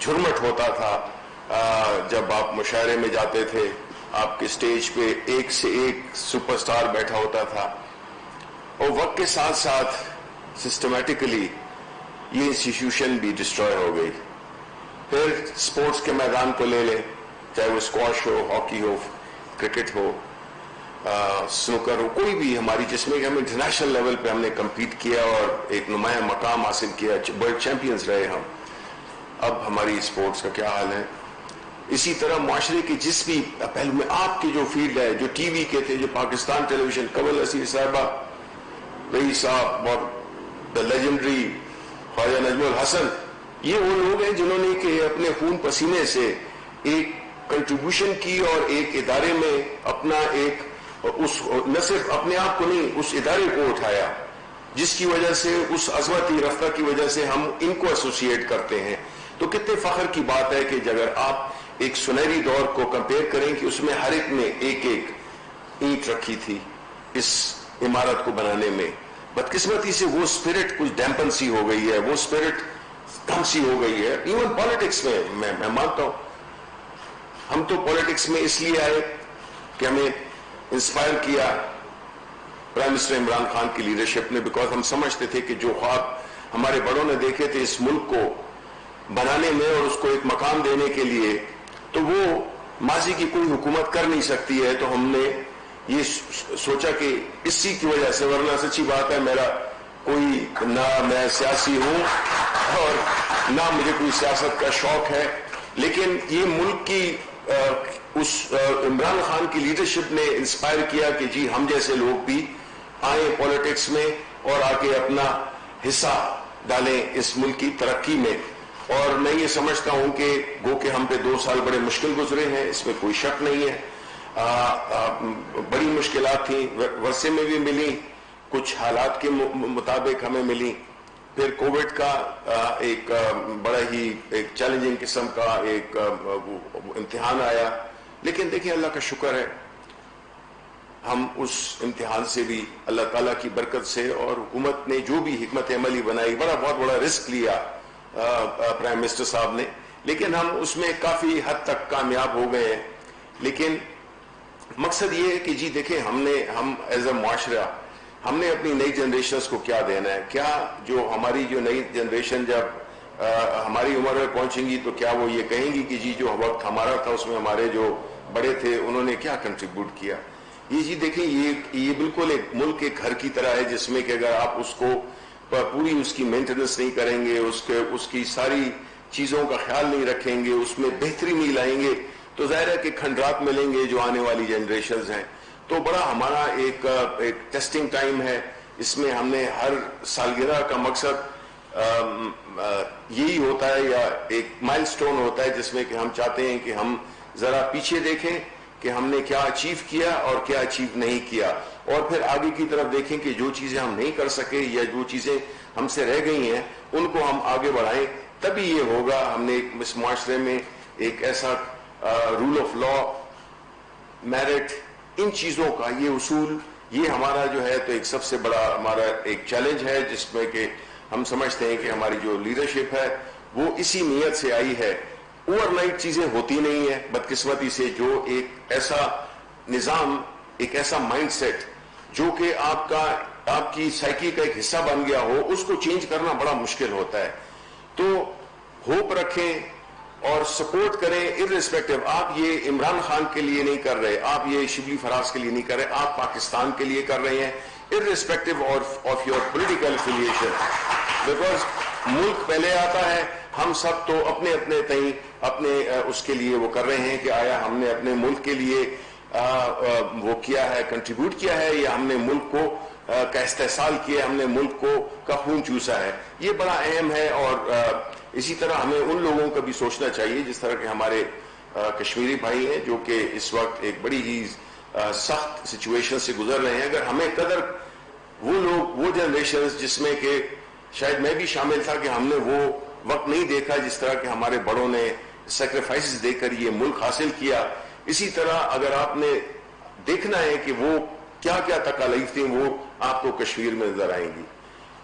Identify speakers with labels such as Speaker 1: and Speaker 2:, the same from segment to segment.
Speaker 1: جھرمٹ ہوتا تھا جب آپ مشاعرے میں جاتے تھے، آپ کے سٹیج پہ ایک سے ایک سپر سٹار بیٹھا ہوتا تھا، اور وقت کے ساتھ ساتھ سسٹمیٹکلی یہ انسٹیٹیوشن بھی ڈسٹروائے ہو گئی. پھر سپورٹس کے میدان کو لے لیں، چاہے وہ اسکواش ہو، ہاکی ہو، کرکٹ ہو، سنوکر ہو، کوئی بھی ہماری، جس میں کہ ہم انٹرنیشنل لیول پہ ہم نے کمپیٹ کیا اور ایک نمایاں مقام حاصل کیا، ورلڈ چیمپئنز رہے ہم. اب ہماری سپورٹس کا کیا حال ہے؟ اسی طرح معاشرے کے جس بھی پہلو میں آپ کی جو فیلڈ ہے، جو ٹی وی کے تھے، جو پاکستان ٹیلی ویژن، قمر نصیر صاحبہ، رئیس صاحب اور دا لیجنڈری خواجہ نجم الحسن، یہ وہ لوگ ہیں جنہوں نے کہ اپنے خون پسینے سے ایک کنٹریبیوشن کی اور ایک ادارے میں اپنا ایک نہ صرف اپنے آپ کو نہیں، اس ادارے کو اٹھایا، جس کی وجہ سے اس عظمتی رفتہ کی وجہ سے ہم ان کو ایسوسیٹ کرتے ہیں. تو کتنے فخر کی بات ہے کہ اگر آپ ایک سنہری دور کو کمپیئر کریں کہ اس میں ہر ایک نے ایک ایک اینٹ رکھی تھی اس عمارت کو بنانے میں. بدقسمتی سے وہ اسپرٹ کچھ ڈیمپن سی ہو گئی ہے، وہ اسپرٹ کم سی ہو گئی ہے. ایون پالیٹکس میں مانتا ہوں، ہم تو پالیٹکس میں اس لیے آئے کہ ہمیں انسپائر کیا پرائم منسٹر عمران خان کی لیڈرشپ نے، بیکاز ہم سمجھتے تھے کہ جو خواب ہمارے بڑوں نے دیکھے تھے اس ملک کو بنانے میں اور اس کو ایک مقام دینے کے لیے، تو وہ ماضی کی کوئی حکومت کر نہیں سکتی ہے. تو ہم نے یہ سوچا کہ اسی کی وجہ سے، ورنہ سچی بات ہے میرا کوئی نہ میں سیاسی ہوں اور نہ مجھے کوئی سیاست کا شوق ہے، لیکن یہ ملک کی اس عمران خان کی لیڈرشپ نے انسپائر کیا کہ جی ہم جیسے لوگ بھی آئیں پولیٹکس میں اور آ کے اپنا حصہ ڈالیں اس ملک کی ترقی میں. اور میں یہ سمجھتا ہوں کہ گو کہ ہم پہ 2 سال بڑے مشکل گزرے ہیں، اس میں کوئی شک نہیں ہے. بڑی مشکلات تھیں، ورثے میں بھی ملی، کچھ حالات کے مطابق ہمیں ملی. پھر کووڈ کا ایک بڑا ہی ایک چیلنجنگ قسم کا ایک امتحان آیا، لیکن دیکھیں اللہ کا شکر ہے ہم اس امتحان سے بھی اللہ تعالیٰ کی برکت سے اور حکومت نے جو بھی حکمت عملی بنائی، بہت بڑا رسک لیا پرائم منسٹر صاحب نے، لیکن ہم اس میں کافی حد تک کامیاب ہو گئے ہیں. لیکن مقصد یہ ہے کہ جی دیکھیں ہم ایز اے معاشرہ ہم نے اپنی نئی جنریشنز کو کیا دینا ہے. کیا جو ہماری جو نئی جنریشن جب ہماری عمر میں پہنچیں گی تو کیا وہ یہ کہیں گی کہ جی جو وقت ہمارا تھا اس میں ہمارے جو بڑے تھے انہوں نے کیا کنٹریبیوٹ کیا. یہ جی دیکھیں یہ بالکل ایک ملک کے گھر کی طرح ہے، جس میں کہ اگر آپ اس کو پوری اس کی مینٹیننس نہیں کریں گے، اس کی ساری چیزوں کا خیال نہیں رکھیں گے، اس میں بہتری نہیں لائیں گے، تو ظاہر ہے کہ کھنڈرات ملیں گے جو آنے والی جنریشنز ہیں. تو بڑا ہمارا ایک ٹیسٹنگ ٹائم ہے. اس میں ہم نے ہر سالگرہ کا مقصد یہی ہوتا ہے یا ایک مائل سٹون ہوتا ہے جس میں کہ ہم چاہتے ہیں کہ ہم ذرا پیچھے دیکھیں کہ ہم نے کیا اچیو کیا اور کیا اچیو نہیں کیا، اور پھر آگے کی طرف دیکھیں کہ جو چیزیں ہم نہیں کر سکے یا جو چیزیں ہم سے رہ گئی ہیں ان کو ہم آگے بڑھائیں. تبھی یہ ہوگا ہم نے اس معاشرے میں ایک ایسا رول آف لا، میرٹ، ان چیزوں کا یہ اصول، یہ ہمارا جو ہے تو ایک سب سے بڑا ہمارا ایک چیلنج ہے، جس میں کہ ہم سمجھتے ہیں کہ ہماری جو لیڈرشپ ہے وہ اسی نیت سے آئی ہے. اوور نائٹ چیزیں ہوتی نہیں ہیں بدقسمتی سے. جو ایک ایسا نظام، ایک ایسا مائنڈ سیٹ جو کہ آپ کی سائیکی کا ایک حصہ بن گیا ہو، اس کو چینج کرنا بڑا مشکل ہوتا ہے. تو ہوپ رکھیں اور سپورٹ کریں ارریسپیکٹو. آپ یہ عمران خان کے لیے نہیں کر رہے، آپ یہ شبلی فراز کے لیے نہیں کر رہے، آپ پاکستان کے لیے کر رہے ہیں irrespective of your political affiliation. Because ملک پہلے آتا ہے. ہم سب تو اپنے تئیں اپنے اس کے لیے وہ کر رہے ہیں کہ آیا ہم نے اپنے ملک کے لیے وہ کیا ہے، کنٹریبیوٹ کیا ہے، یا ہم نے ملک کو کا استحصال کیا، ہم نے ملک کو کا خون چوسا ہے. یہ بڑا اہم ہے. اور اسی طرح ہمیں ان لوگوں کا بھی سوچنا چاہیے جس طرح کے ہمارے کشمیری بھائی ہیں جو کہ اس وقت ایک بڑی ہی سخت سچویشن سے گزر رہے ہیں. اگر ہمیں قدر وہ لوگ، وہ جنریشنز جس میں کہ شاید میں بھی شامل تھا کہ ہم نے وہ وقت نہیں دیکھا جس طرح کہ ہمارے بڑوں نے سیکریفائسز دے کر یہ ملک حاصل کیا، اسی طرح اگر آپ نے دیکھنا ہے کہ وہ کیا کیا تکالیف تھیں وہ آپ کو کشمیر میں نظر آئیں گی.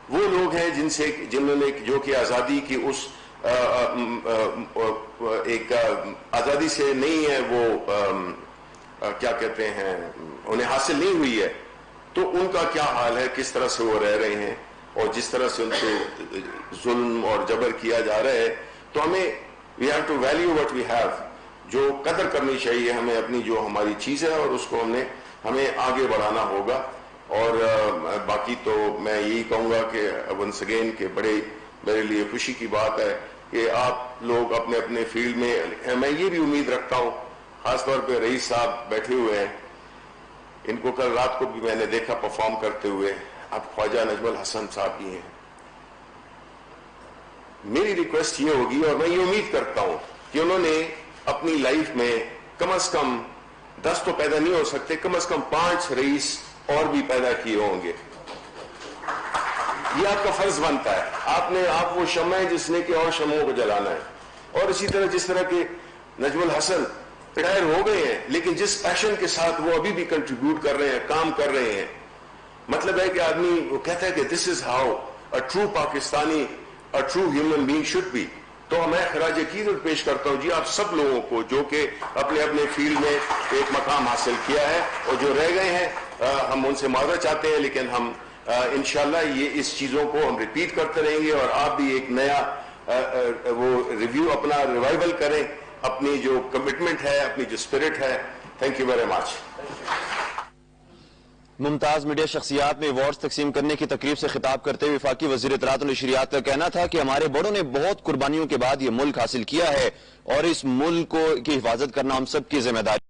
Speaker 1: وہ لوگ ہیں جنہوں نے جو کہ آزادی کی اس ایک آزادی سے نہیں ہے، وہ کیا کہتے ہیں، انہیں حاصل نہیں ہوئی ہے، تو ان کا کیا حال ہے، کس طرح سے وہ رہ رہے ہیں، اور جس طرح سے ان سے ظلم اور جبر کیا جا رہا ہے. تو ہمیں we have to value what we have, جو قدر کرنی چاہیے ہمیں اپنی جو ہماری چیز ہے، اور اس کو ہمیں آگے بڑھانا ہوگا. اور باقی تو میں یہی کہوں گا کہ ونس اگین کہ میرے لیے خوشی کی بات ہے کہ آپ لوگ اپنے اپنے فیلڈ میں یہ بھی امید رکھتا ہوں، خاص طور پہ رئیس صاحب بیٹھے ہوئے ہیں، ان کو کل رات کو بھی میں نے دیکھا پرفارم کرتے ہوئے. اب خواجہ نجم الحسن صاحب بھی ہیں. میری ریکویسٹ یہ ہوگی، اور میں یہ امید کرتا ہوں کہ انہوں نے اپنی لائف میں کم از کم 10 تو پیدا نہیں ہو سکتے، کم از کم 5 رئیس اور بھی پیدا کیے ہوں گے. یہ آپ کا فرض بنتا ہے. آپ وہ شمع ہے جس نے کہ اور شمعوں کو جلانا ہے. اور اسی طرح جس طرح کہ نجم الحسن ریٹائر ہو گئے ہیں، لیکن جس پیشن کے ساتھ وہ ابھی بھی کنٹریبیوٹ کر رہے ہیں، کام کر رہے ہیں، مطلب ہے کہ آدمی وہ کہتا ہے کہ this is how a true Pakistani, a true human being should be. تو میں خراج عقیدت پیش کرتا ہوں جی آپ سب لوگوں کو جو کہ اپنے اپنے فیلڈ میں ایک مقام حاصل کیا ہے، اور جو رہ گئے ہیں ہم ان سے معذرت چاہتے ہیں، لیکن ہم انشاءاللہ یہ اس چیزوں کو ہم ریپیٹ کرتے رہیں گے. اور آپ بھی ایک نیا وہ ریویو اپنا ریوائول کریں، اپنی جو کمٹمنٹ ہے، اپنی جو اسپرٹ ہے. Thank you very much.
Speaker 2: Mumtaz media شخصیات میں ایوارڈز تقسیم کرنے کی تقریب سے خطاب کرتے ہوئے وفاقی وزیر اطلاعات و نشریات کا کہنا تھا کہ ہمارے بڑوں نے بہت قربانیوں کے بعد یہ ملک حاصل کیا ہے، اور اس ملک کی حفاظت کرنا ہم سب کی ذمہ داری